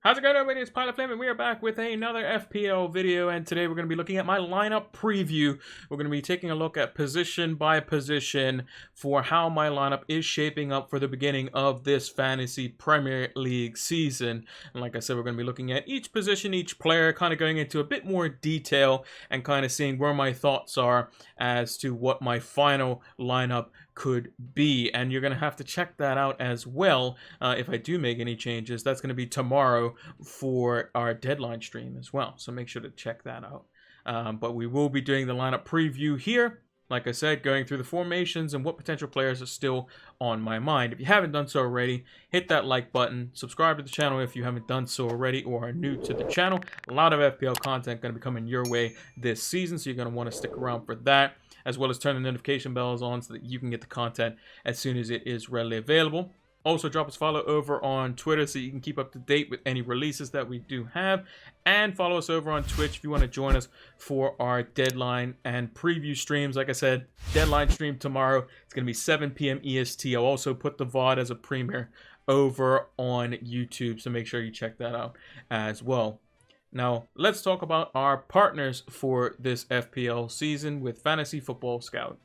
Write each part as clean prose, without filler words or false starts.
How's it going, everybody? It's Pilot Flame, and we are back with another FPL video, and today we're going to be looking at my lineup preview. We're going to be taking a look at position by position for how my lineup is shaping up for the beginning of this Fantasy Premier League season. And like I said, we're going to be looking at each position, each player, kind of going into a bit more detail and kind of seeing where my thoughts are as to what my final lineup could be. And you're going to have to check that out as well if I do make any changes. That's going to be tomorrow for our deadline stream as well, so make sure to check that out. But we will be doing the lineup preview here, like I said, going through the formations and what potential players are still on my mind. If you haven't done so already, hit that like button, subscribe to the channel if you haven't done so already or are new to the channel. A lot of FPL content going to be coming your way this season, so you're going to want to stick around for that, as well as turn the notification bells on so that you can get the content as soon as it is readily available. Also, drop us a follow over on Twitter so you can keep up to date with any releases that we do have. And follow us over on Twitch if you want to join us for our deadline and preview streams. Like I said, deadline stream tomorrow. It's going to be 7 p.m. EST. I'll also put the VOD as a premiere over on YouTube, so make sure you check that out as well. Now, let's talk about our partners for this FPL season with Fantasy Football Scout.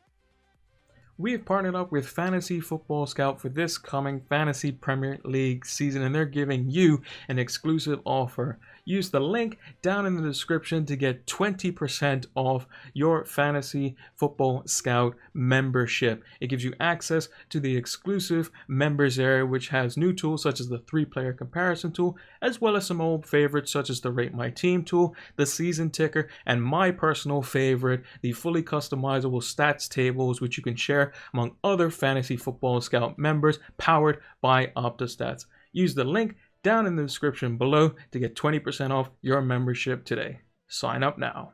We have partnered up with Fantasy Football Scout for this coming Fantasy Premier League season, and they're giving you an exclusive offer. Use the link down in the description to get 20% off your Fantasy Football Scout membership. It gives you access to the exclusive members area, which has new tools such as the 3-player comparison tool, as well as some old favorites such as the Rate My Team tool, the Season Ticker, and my personal favorite, the fully customizable stats tables, which you can share among other Fantasy Football Scout members, powered by Opta Stats. Use the link down in the description below to get 20% off your membership today. Sign up now.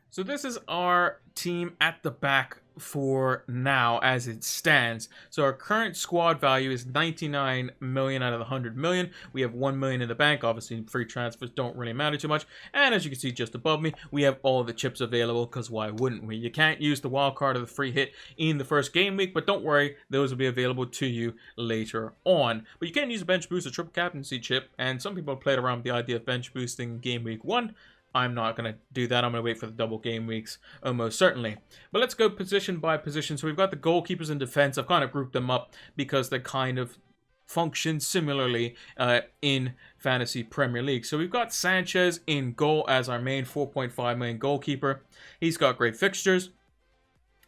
So this is our team at the back for now as it stands. So our current squad value is 99 million out of the 100 million. We have 1 million in the bank. Obviously, free transfers don't really matter too much. And as you can see just above me, we have all the chips available, because why wouldn't we? You can't use the wild card or the free hit in the first game week, but don't worry, those will be available to you later on. But you can use a bench boost or triple captaincy chip, and some people have played around with the idea of bench boosting game week 1. I'm not going to do that. I'm going to wait for the double game weeks, almost certainly. But let's go position by position. So we've got the goalkeepers in defense. I've kind of grouped them up because they kind of function similarly in Fantasy Premier League. So we've got Sanchez in goal as our main 4.5 million goalkeeper. He's got great fixtures,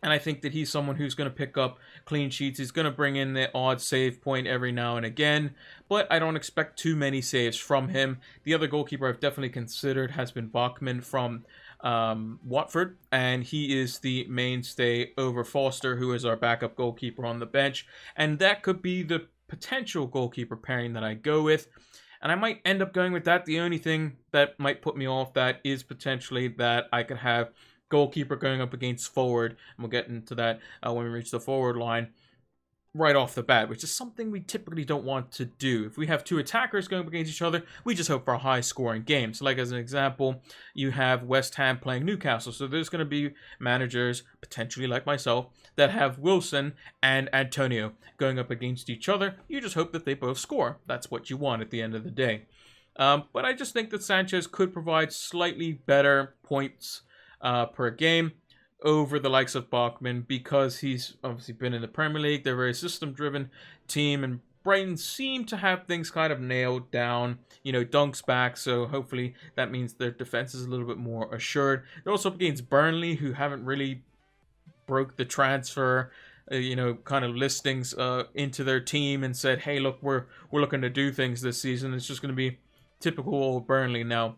and I think that he's someone who's going to pick up clean sheets. He's going to bring in the odd save point every now and again, but I don't expect too many saves from him. The other goalkeeper I've definitely considered has been Bachmann from Watford, and he is the mainstay over Foster, who is our backup goalkeeper on the bench, and that could be the potential goalkeeper pairing that I go with. And I might end up going with that. The only thing that might put me off that is potentially that I could have goalkeeper going up against forward, and we'll get into that when we reach the forward line right off the bat, which is something we typically don't want to do. If we have two attackers going up against each other, we just hope for a high scoring game. So like as an example, you have West Ham playing Newcastle, so there's going to be managers, potentially like myself, that have Wilson and Antonio going up against each other. You just hope that they both score. That's what you want at the end of the day. But I just think that Sanchez could provide slightly better points per game over the likes of Bachmann, because he's obviously been in the Premier League. They're a very system-driven team, and Brighton seem to have things kind of nailed down. You know, Dunk's back, so hopefully that means their defense is a little bit more assured. They're also up against Burnley, who haven't really broke the transfer kind of listings into their team and said, hey, look, we're looking to do things this season. It's just going to be typical old Burnley now.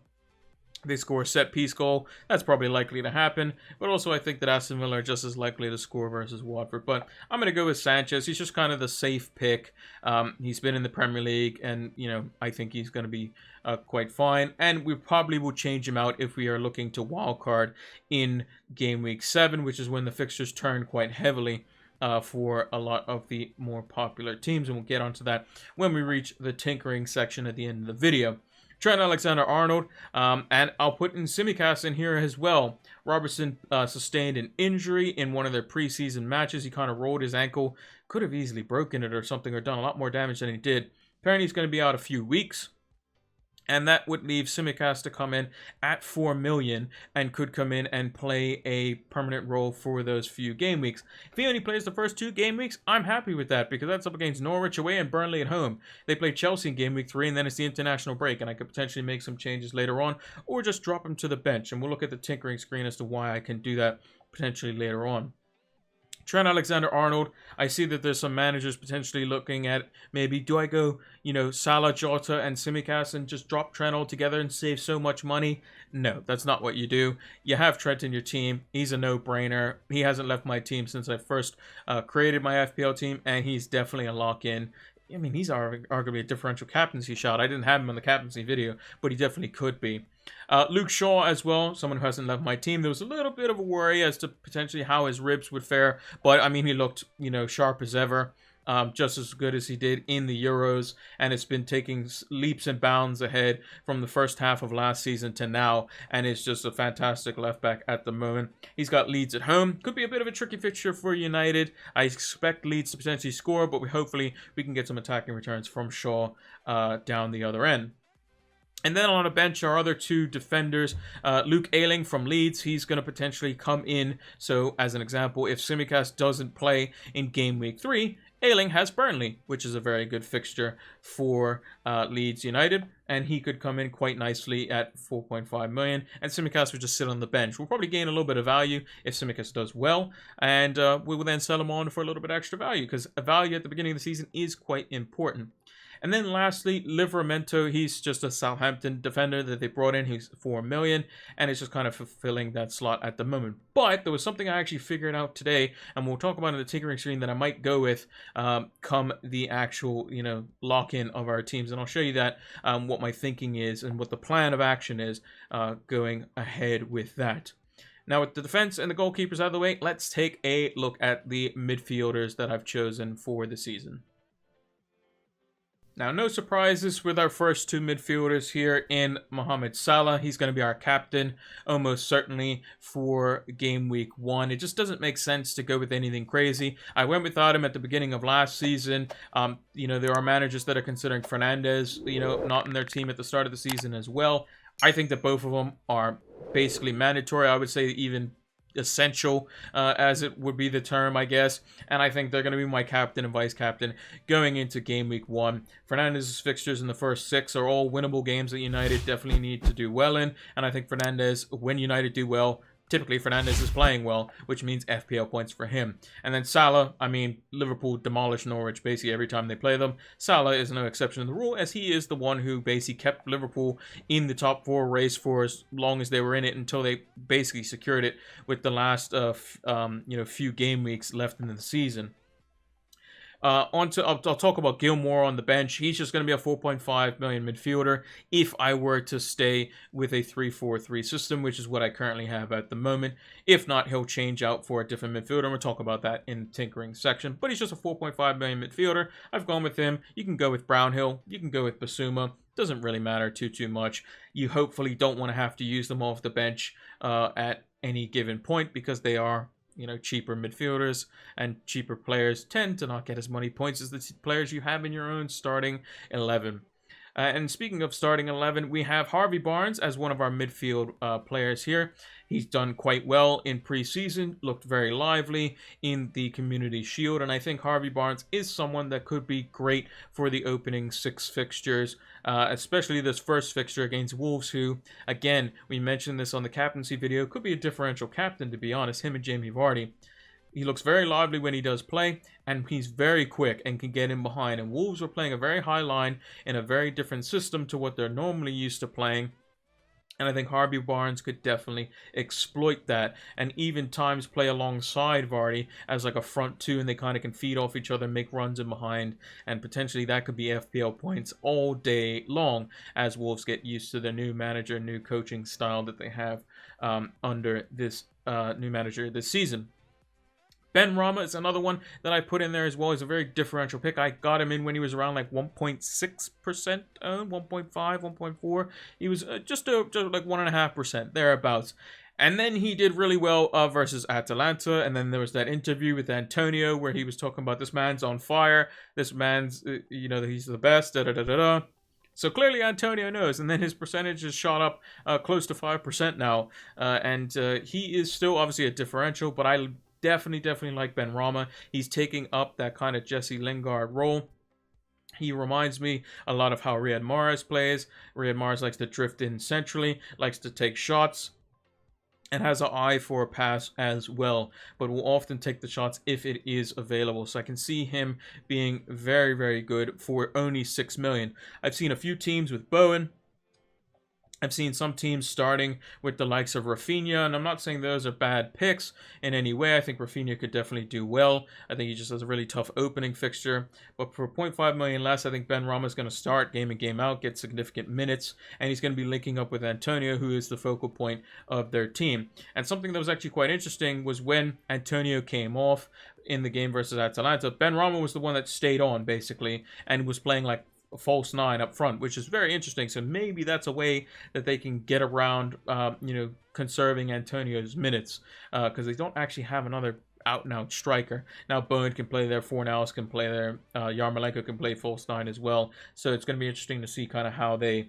They score a set-piece goal. That's probably likely to happen. But also I think that Aston Villa are just as likely to score versus Watford. But I'm going to go with Sanchez. He's just kind of the safe pick. He's been in the Premier League, and, I think he's going to be quite fine. And we probably will change him out if we are looking to wildcard in Game Week 7, which is when the fixtures turn quite heavily for a lot of the more popular teams. And we'll get onto that when we reach the tinkering section at the end of the video. Trent Alexander-Arnold, and I'll put in Simicast in here as well. Robertson sustained an injury in one of their preseason matches. He kind of rolled his ankle, could have easily broken it or something, or done a lot more damage than he did. Apparently, he's going to be out a few weeks. And that would leave Tsimikas to come in at 4 million and could come in and play a permanent role for those few game weeks. If he only plays the first 2 game weeks, I'm happy with that because that's up against Norwich away and Burnley at home. They play Chelsea in game week 3 and then it's the international break, and I could potentially make some changes later on or just drop him to the bench. And we'll look at the tinkering screen as to why I can do that potentially later on. Trent Alexander-Arnold, I see that there's some managers potentially looking at maybe, do I go, Salah, Jota, and Tsimikas and just drop Trent altogether and save so much money? No, that's not what you do. You have Trent in your team. He's a no-brainer. He hasn't left my team since I first created my FPL team, and he's definitely a lock-in. I mean, he's arguably a differential captaincy shot. I didn't have him in the captaincy video, but he definitely could be. Luke Shaw as well, someone who hasn't left my team. There was a little bit of a worry as to potentially how his ribs would fare, but I mean, he looked, sharp as ever. Just as good as he did in the Euros, and it's been taking leaps and bounds ahead from the first half of last season to now, and it's just a fantastic left back at the moment. He's got Leeds at home. Could be a bit of a tricky fixture for United. I expect Leeds to potentially score, but hopefully we can get some attacking returns from Shaw down the other end. And then on the bench, our other 2 defenders, Luke Ayling from Leeds, he's going to potentially come in. So, as an example, if Tsimikas doesn't play in game week 3, Ayling has Burnley, which is a very good fixture for Leeds United, and he could come in quite nicely at 4.5 million, and Tsimikas would just sit on the bench. We'll probably gain a little bit of value if Tsimikas does well, and we will then sell him on for a little bit extra value, because a value at the beginning of the season is quite important. And then lastly, Livramento, he's just a Southampton defender that they brought in. He's 4 million, and it's just kind of fulfilling that slot at the moment. But there was something I actually figured out today, and we'll talk about in the tinkering screen that I might go with come the actual, lock-in of our teams. And I'll show you that, what my thinking is and what the plan of action is going ahead with that. Now, with the defense and the goalkeepers out of the way, let's take a look at the midfielders that I've chosen for the season. Now, no surprises with our first 2 midfielders here in Mohamed Salah. He's going to be our captain, almost certainly, for game week 1. It just doesn't make sense to go with anything crazy. I went without him at the beginning of last season. There are managers that are considering Fernandes, not in their team at the start of the season as well. I think that both of them are basically mandatory. I would say even essential, as it would be the term, I guess. And I think they're going to be my captain and vice captain going into game week 1. Fernandes' fixtures in the first 6 are all winnable games that United definitely need to do well in. And I think Fernandes, when United do well, typically Fernandes is playing well, which means FPL points for him. And then Salah, I mean, Liverpool demolish Norwich basically every time they play them. Salah is no exception to the rule, as he is the one who basically kept Liverpool in the top 4 race for as long as they were in it, until they basically secured it with the last few game weeks left in the season. I'll talk about Gilmore on the bench. He's just going to be a 4.5 million midfielder if I were to stay with a 3-4-3 system, which is what I currently have at the moment. If not, he'll change out for a different midfielder, and we'll talk about that in the tinkering section. But he's just a 4.5 million midfielder. I've gone with him. You can go with Brownhill. You can go with Basuma. Doesn't really matter too much. You hopefully don't want to have to use them off the bench at any given point, because they are cheaper midfielders, and cheaper players tend to not get as many points as the players you have in your own starting 11. And speaking of starting 11, we have Harvey Barnes as one of our midfield players here. He's done quite well in preseason, looked very lively in the Community Shield, and I think Harvey Barnes is someone that could be great for the opening 6 fixtures, especially this first fixture against Wolves, who, again, we mentioned this on the captaincy video, could be a differential captain, to be honest, him and Jamie Vardy. He looks very lively when he does play, and he's very quick and can get in behind. And Wolves are playing a very high line in a very different system to what they're normally used to playing. And I think Harvey Barnes could definitely exploit that, and even times play alongside Vardy as like a front 2, and they kind of can feed off each other, make runs in behind, and potentially that could be FPL points all day long as Wolves get used to their new manager, new coaching style that they have under this new manager this season. Ben Rama is another one that I put in there as well. He's a very differential pick. I got him in when he was around like 1.6% owned, 1.5, 1.4. He was just like 1.5%, thereabouts. And then he did really well versus Atalanta. And then there was that interview with Antonio where he was talking about this man's on fire. This man's, he's the best. Da da da da da. So clearly Antonio knows. And then his percentage has shot up close to 5% now. And he is still obviously a differential, but I definitely like Benrahma. He's taking up that kind of Jesse Lingard role. He reminds me a lot of how Riyad Mahrez plays. Riyad Mahrez likes to drift in centrally, likes to take shots, and has an eye for a pass as well, but will often take the shots if it is available. So I can see him being very good for only 6 million. I've seen a few teams with Bowen. I've seen some teams starting with the likes of Rafinha, and I'm not saying those are bad picks in any way. I think Rafinha could definitely do well. I think he just has a really tough opening fixture. But for 0.5 million less, I think Benrahma is going to start game in, game out, get significant minutes, and he's going to be linking up with Antonio, who is the focal point of their team. And something that was actually quite interesting was when Antonio came off in the game versus Atalanta, Benrahma was the one that stayed on, basically, and was playing like false 9 up front, which is very interesting. So maybe that's a way that they can get around conserving Antonio's minutes, because they don't actually have another out and out striker. Now Bowen can play there, Fornals can play there, Yarmolenko can play false 9 as well. So it's going to be interesting to see kind of how they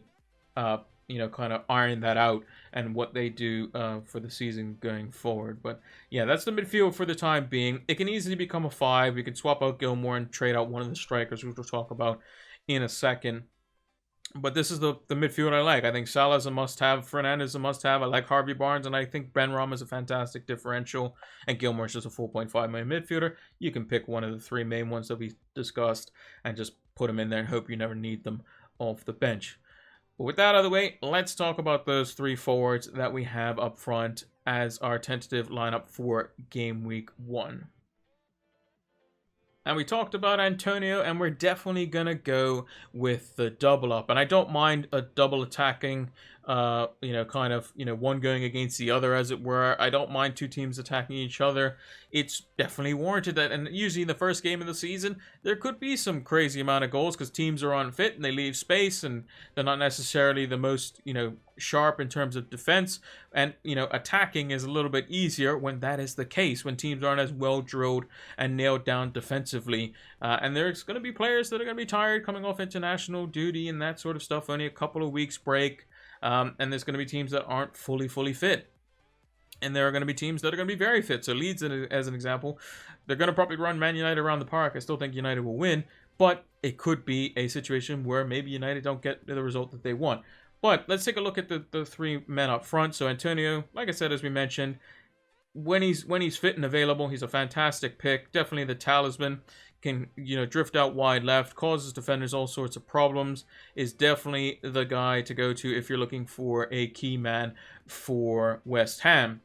kind of iron that out and what they do for the season going forward. But yeah, that's the midfield for the time being. It can easily become a 5. We can swap out Gilmore and trade out one of the strikers, which we'll talk about in a second. But this is the midfield I like. I think Salah's a must-have, Fernandez a must-have. I like Harvey Barnes, and I think Benrahma is a fantastic differential, and Gilmore's just a 4.5 million midfielder. You can pick one of the 3 main ones that we discussed and just put them in there and hope you never need them off the bench. But with that out of the way, let's talk about those 3 forwards that we have up front as our tentative lineup for game week 1. And we talked about Antonio, and we're definitely going to go with the double up. And I don't mind a double attacking, one going against the other, as it were. I don't mind 2 teams attacking each other. It's definitely warranted that. And usually in the first game of the season, there could be some crazy amount of goals because teams are unfit and they leave space and they're not necessarily the most, sharp in terms of defense. And, attacking is a little bit easier when that is the case, when teams aren't as well drilled and nailed down defensively. And there's going to be players that are going to be tired coming off international duty and that sort of stuff, only a couple of weeks break. And there's going to be teams that aren't fully fit. And there are going to be teams that are going to be very fit. So Leeds, as an example, they're going to probably run Man United around the park. I still think United will win, but it could be a situation where maybe United don't get the result that they want. But let's take a look at the 3 men up front. So Antonio, like I said, as we mentioned, when he's fit and available, he's a fantastic pick. Definitely the talisman. Can drift out wide left, causes defenders all sorts of problems, is definitely the guy to go to if you're looking for a key man for West Ham.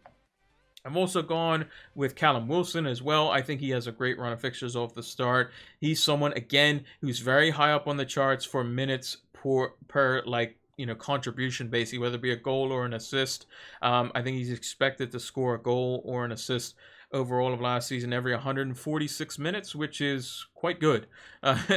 I've also gone with Callum Wilson as well. I think he has a great run of fixtures off the start. He's someone, again, who's very high up on the charts for minutes per contribution, basically, whether it be a goal or an assist. I think he's expected to score a goal or an assist overall of last season every 146 minutes, which is quite good.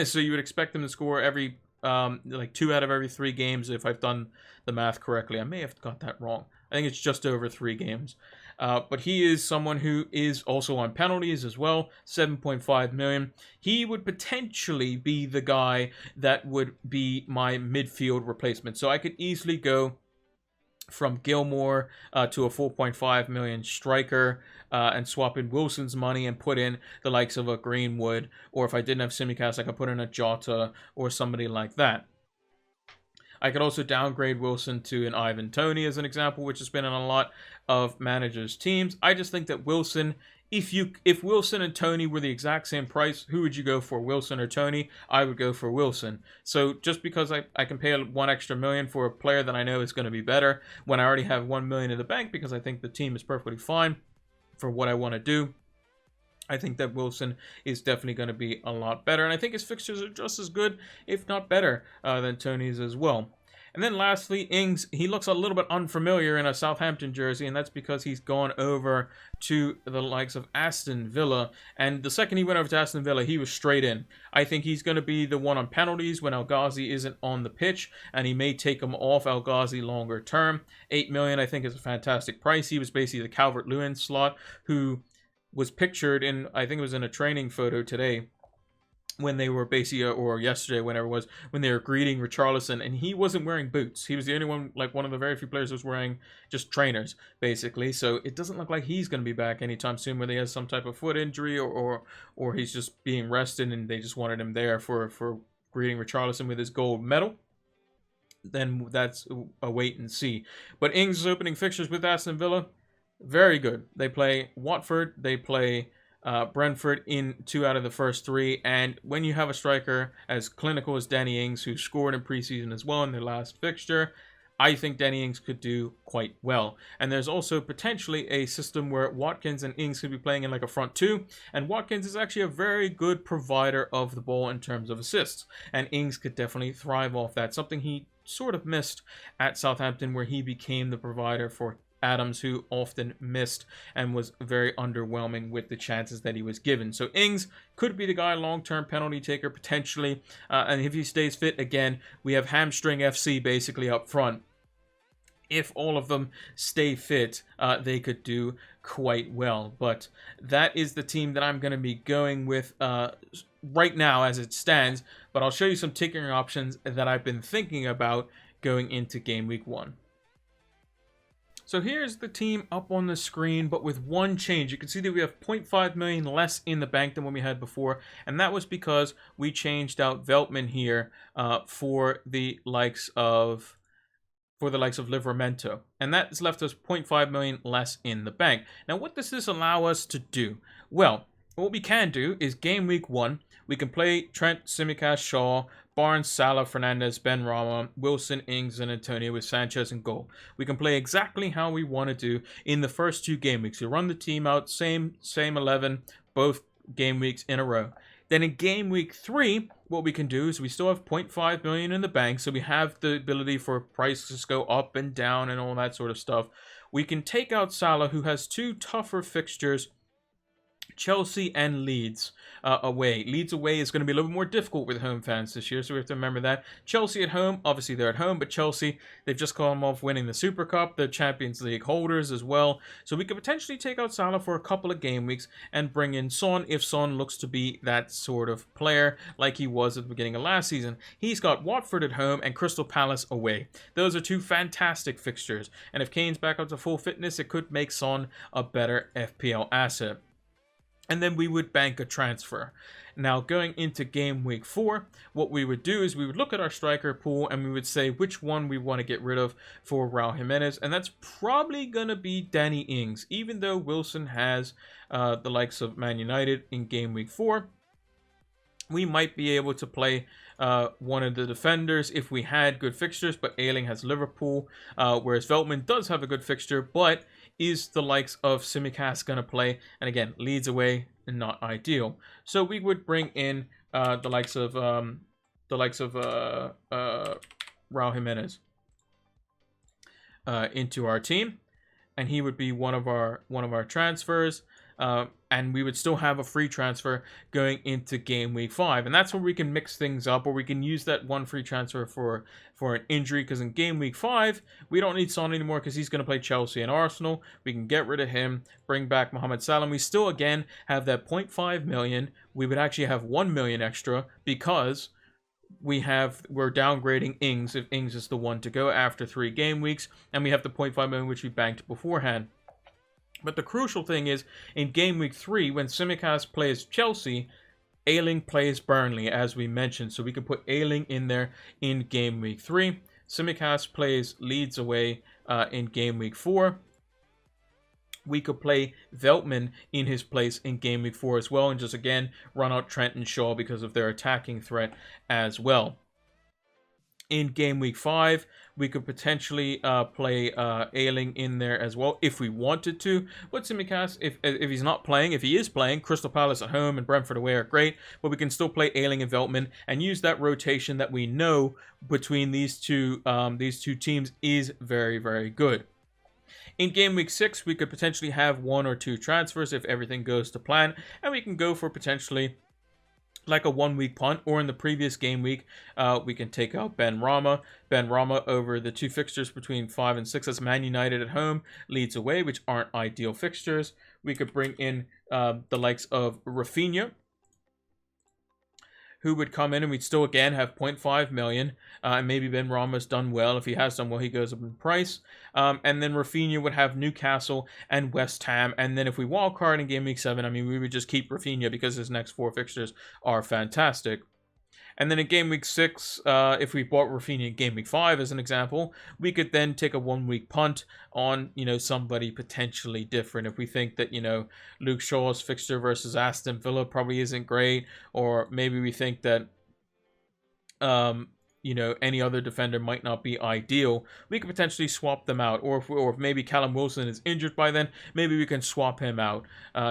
So you would expect him to score every 2 out of every 3 games if I've done the math correctly. I may have got that wrong. I think it's just over 3 games. But he is someone who is also on penalties as well, 7.5 million. He would potentially be the guy that would be my midfield replacement. So I could easily go from Gilmore to a 4.5 million striker and swap in Wilson's money and put in the likes of a Greenwood, or if I didn't have Simicast, I could put in a Jota or somebody like that. I could also downgrade Wilson to an Ivan Toney as an example, which has been on a lot of managers' teams. I just think that Wilson, if Wilson and Toney were the exact same price, who would you go for, Wilson or Toney? I would go for Wilson. So just because I can pay 1 extra million for a player that I know is going to be better when I already have 1 million in the bank because I think the team is perfectly fine for what I want to do, I think that Wilson is definitely going to be a lot better. And I think his fixtures are just as good, if not better, than Toney's as well. And then lastly, Ings, he looks a little bit unfamiliar in a Southampton jersey, and that's because he's gone over to the likes of Aston Villa. And the second he went over to Aston Villa, he was straight in. I think he's going to be the one on penalties when El Ghazi isn't on the pitch, and he may take him off El Ghazi longer term. 8 million, I think, is a fantastic price. He was basically the Calvert-Lewin slot who was pictured in, I think it was in a training photo today, when they were basically, or yesterday, whenever it was, when they were greeting Richarlison, and he wasn't wearing boots. He was the only one, like one of the very few players who was wearing just trainers, basically. So it doesn't look like he's going to be back anytime soon, whether he has some type of foot injury or he's just being rested and they just wanted him there for greeting Richarlison with his gold medal. Then that's a wait and see. But Ings' opening fixtures with Aston Villa, very good. They play Watford, they play Brentford in 2 out of the first 3, and when you have a striker as clinical as Danny Ings, who scored in preseason as well in their last fixture, I think Danny Ings could do quite well. And there's also potentially a system where Watkins and Ings could be playing in like a front 2, and Watkins is actually a very good provider of the ball in terms of assists, and Ings could definitely thrive off that, something he sort of missed at Southampton, where he became the provider for Adams, who often missed and was very underwhelming with the chances that he was given. So Ings could be the guy, long-term penalty taker potentially, and if he stays fit, again, we have hamstring FC basically up front. If all of them stay fit, they could do quite well. But that is the team that I'm going to be going with right now as it stands, but I'll show you some tickering options that I've been thinking about going into Game Week 1. So here's the team up on the screen, but with one change. You can see that we have 0.5 million less in the bank than what we had before, and that was because we changed out Veltman here for the likes of Livramento, and that has left us 0.5 million less in the bank. Now, what does this allow us to do? Well, what we can do is Game Week 1, we can play Trent, Tsimikas, Shaw, Barnes, Salah, Fernandez, Benrahma, Wilson, Ings, and Antonio with Sanchez in goal. We can play exactly how we want to do in the first 2 game weeks. We run the team out, same 11, both game weeks in a row. Then in Game Week 3, what we can do is we still have 0.5 million in the bank, so we have the ability for prices to go up and down and all that sort of stuff. We can take out Salah, who has 2 tougher fixtures, Chelsea and Leeds away. Leeds away is going to be a little bit more difficult with home fans this year, so we have to remember that. Chelsea at home, obviously they're at home, but Chelsea, they've just come off winning the Super Cup, the Champions League holders as well. So we could potentially take out Salah for a couple of game weeks and bring in Son if Son looks to be that sort of player like he was at the beginning of last season. He's got Watford at home and Crystal Palace away. Those are 2 fantastic fixtures, and if Kane's back up to full fitness, it could make Son a better FPL asset. And then we would bank a transfer. Now, going into Game Week 4, what we would do is we would look at our striker pool and we would say which one we want to get rid of for Raul Jimenez. And that's probably going to be Danny Ings. Even though Wilson has the likes of Man United in Game Week 4, we might be able to play one of the defenders if we had good fixtures. But Ayling has Liverpool, whereas Veltman does have a good fixture, but is the likes of Tsimikas going to play? And again, Leeds away, not ideal. So we would bring in the likes of Raul Jimenez into our team, and he would be one of our transfers. And we would still have a free transfer going into Game Week 5. And that's where we can mix things up, or we can use that one free transfer for an injury, because in Game Week 5, we don't need Son anymore because he's going to play Chelsea and Arsenal. We can get rid of him, bring back Mohamed Salah. We still, again, have that 0.5 million. We would actually have 1 million extra because we're downgrading Ings if Ings is the one to go after 3 game weeks. And we have the 0.5 million which we banked beforehand. But the crucial thing is, in Game Week 3, when Tsimikas plays Chelsea, Ayling plays Burnley, as we mentioned. So we can put Ayling in there in Game Week 3. Tsimikas plays Leeds away in Game Week 4. We could play Veltman in his place in Game Week 4 as well, and just, again, run out Trent and Shaw because of their attacking threat as well. In game week 5, we could potentially play Ayling in there as well if we wanted to. But Simicast, if he's not playing, if he is playing, Crystal Palace at home and Brentford away are great. But we can still play Ayling and Veltman and use that rotation that we know between these two teams is very, very good. In game week 6, we could potentially have 1 or 2 transfers if everything goes to plan, and we can go for potentially like a 1-week punt, or in the previous game week, we can take out Ben Rama over the 2 fixtures between 5 and 6. That's Man United at home, Leeds away, which aren't ideal fixtures. We could bring in the likes of Rafinha, who would come in, and we'd still again have 0.5 million. And maybe Ben Rama's done well. If he has done well, he goes up in price. And then Rafinha would have Newcastle and West Ham. And then if we wildcard in game week 7, I mean, we would just keep Rafinha because his next 4 fixtures are fantastic. And then in game week 6, if we bought Rafinha in game week 5 as an example, we could then take a 1-week punt on, somebody potentially different. If we think that, Luke Shaw's fixture versus Aston Villa probably isn't great, or maybe we think that, any other defender might not be ideal, we could potentially swap them out. Or if maybe Callum Wilson is injured by then, maybe we can swap him out.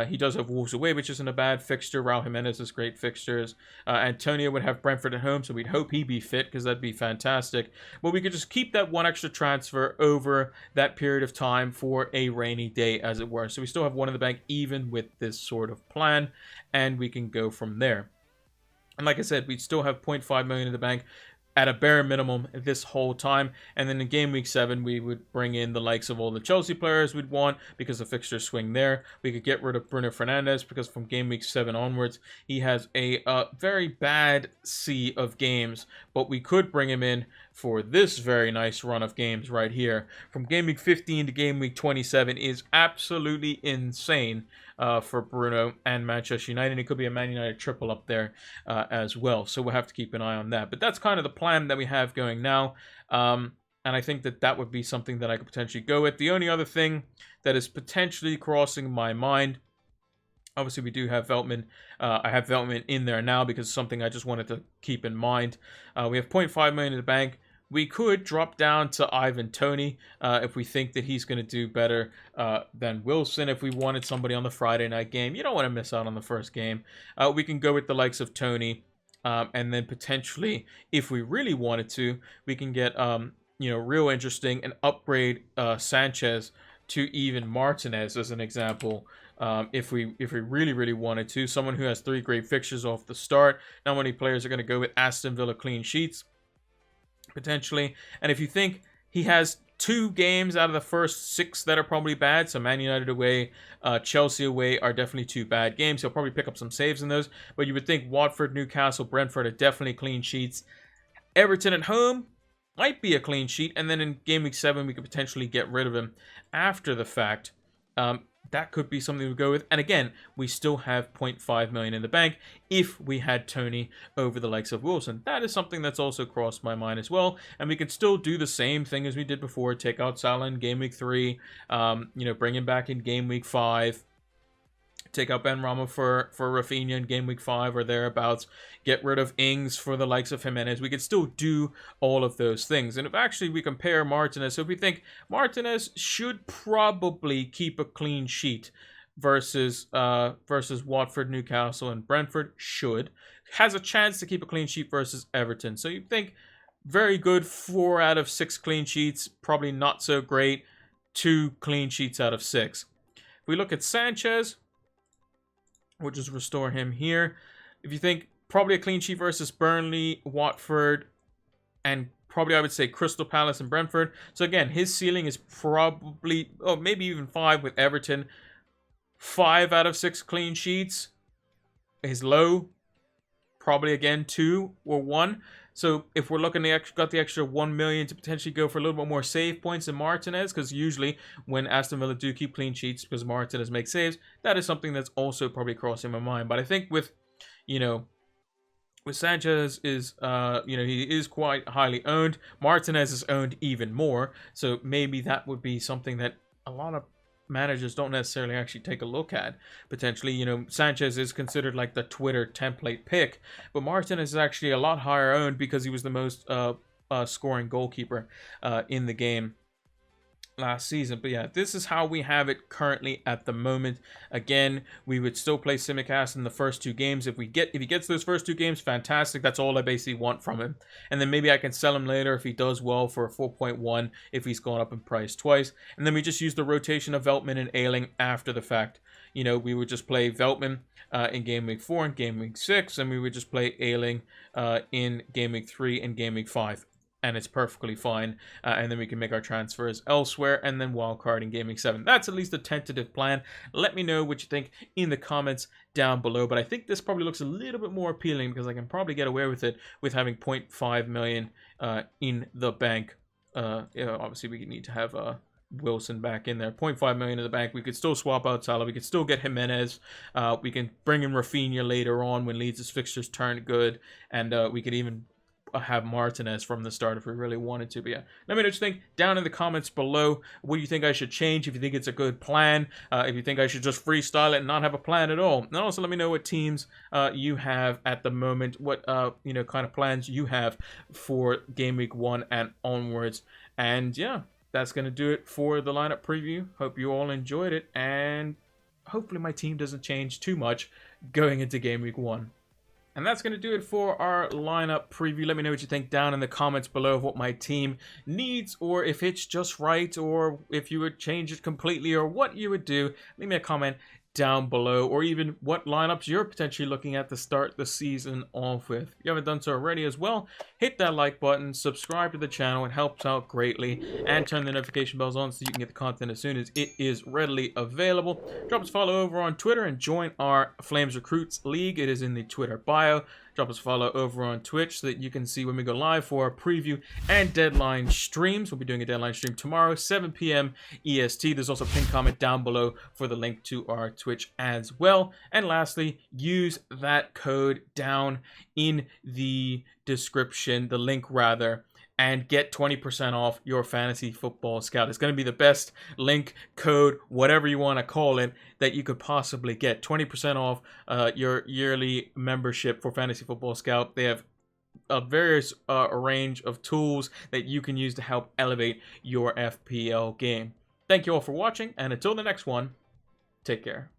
He does have Wolves away, which isn't a bad fixture. Raul Jimenez has great fixtures. Antonio would have Brentford at home, so we'd hope he'd be fit because that'd be fantastic. But we could just keep that 1 extra transfer over that period of time for a rainy day, as it were. So we still have 1 in the bank even with this sort of plan, and we can go from there. And like I said, we'd still have 0.5 million in the bank at a bare minimum this whole time. And then in game week 7, we would bring in the likes of all the Chelsea players we'd want because the fixtures swing there. We could get rid of Bruno Fernandes because from game week 7 onwards, he has a very bad sea of games. But we could bring him in for this very nice run of games right here. From game week 15 to game week 27 is absolutely insane for Bruno and Manchester United. It could be a Man United triple up there as well. So we'll have to keep an eye on that. But that's kind of the plan that we have going now. And I think that would be something that I could potentially go with. The only other thing that is potentially crossing my mind, obviously we do have Veltman. I have Veltman in there now because it's something I just wanted to keep in mind. We have 0.5 million in the bank. We could drop down to Ivan Toney if we think that he's going to do better than Wilson. If we wanted somebody on the Friday night game, you don't want to miss out on the first game. We can go with the likes of Toney. And then potentially, if we really wanted to, we can get, real interesting and upgrade Sanchez to even Martinez as an example. If we really, really wanted to. Someone who has 3 great fixtures off the start. Not many players are going to go with Aston Villa clean sheets, potentially. And if you think he has 2 games out of the first 6 that are probably bad, so Man United away, Chelsea away are definitely 2 bad games. He'll probably pick up some saves in those, but you would think Watford, Newcastle, Brentford are definitely clean sheets. Everton at home might be a clean sheet, and then in game week 7 we could potentially get rid of him after the fact. That could be something to go with. And again, we still have 0.5 million in the bank if we had Toney over the likes of Wilson. That is something that's also crossed my mind as well. And we can still do the same thing as we did before. Take out Salah in game week 3. Bring him back in game week 5. Take out Ben Rama for Rafinha in game week 5 or thereabouts. Get rid of Ings for the likes of Jimenez. We could still do all of those things. And if actually we compare Martinez, so if we think Martinez should probably keep a clean sheet versus Watford, Newcastle, and Brentford, has a chance to keep a clean sheet versus Everton. So you think very good 4 out of 6 clean sheets, probably not so great 2 clean sheets out of 6. If we look at Sanchez, we'll just restore him here. If you think probably a clean sheet versus Burnley, Watford, and probably I would say Crystal Palace and Brentford. So again, his ceiling is probably, maybe even 5 with Everton. 5 out of 6 clean sheets. His low, probably again 2 or 1. So if we're looking at got the extra 1 million to potentially go for a little bit more save points than Martinez, because usually when Aston Villa do keep clean sheets because Martinez makes saves, that is something that's also probably crossing my mind. But I think with Sanchez is, he is quite highly owned. Martinez is owned even more. So maybe that would be something that a lot of managers don't necessarily actually take a look at. Potentially, Sanchez is considered like the Twitter template pick, but Martinez is actually a lot higher owned because he was the most scoring goalkeeper in the game last season. But yeah, this is how we have it currently at the moment. Again, we would still play Simicast in the first 2 games. If he gets those first 2 games, fantastic. That's all I basically want from him. And then maybe I can sell him later if he does well for a 4.1, if he's gone up in price twice. And then we just use the rotation of Veltman and Ayling after the fact. You know, we would just play Veltman in Game Week 4 and Game Week 6, and we would just play Ayling in Game Week 3 and Game Week 5. And it's perfectly fine. And then we can make our transfers elsewhere and then wildcard in Game Week 7. That's at least a tentative plan. Let me know what you think in the comments down below. But I think this probably looks a little bit more appealing because I can probably get away with it with having 0.5 million in the bank. Obviously, we need to have Wilson back in there. 0.5 million in the bank. We could still swap out Salah. We could still get Jimenez. We can bring in Rafinha later on when Leeds' fixtures turn good. And we could even have Martinez from the start if we really wanted to. But yeah, let me know what you think down in the comments below. What do you think I should change? If you think it's a good plan, if you think I should just freestyle it and not have a plan at all. And also let me know what teams you have at the moment, what kind of plans you have for Game Week 1 and onwards. And yeah, that's going to do it for the lineup preview. Hope you all enjoyed it, and hopefully my team doesn't change too much going into Game Week 1. And that's going to do it for our lineup preview. Let me know what you think down in the comments below of what my team needs, or if it's just right, or if you would change it completely, or what you would do. Leave me a comment down below, or even what lineups you're potentially looking at to start the season off with. If you haven't done so already as well, hit that like button, subscribe to the channel, it helps out greatly, and turn the notification bells on so you can get the content as soon as it is readily available. Drop us a follow over on Twitter and join our Flames Recruits League. It is in the Twitter bio. Drop us a follow over on Twitch so that you can see when we go live for our preview and deadline streams. We'll be doing a deadline stream tomorrow, 7 p.m. EST. There's also a pinned comment down below for the link to our Twitch as well. And lastly, use that code down in the description, the link rather, and get 20% off your Fantasy Football Scout. It's going to be the best link, code, whatever you want to call it, that you could possibly get. 20% off your yearly membership for Fantasy Football Scout. They have a various range of tools that you can use to help elevate your FPL game. Thank you all for watching, and until the next one, take care.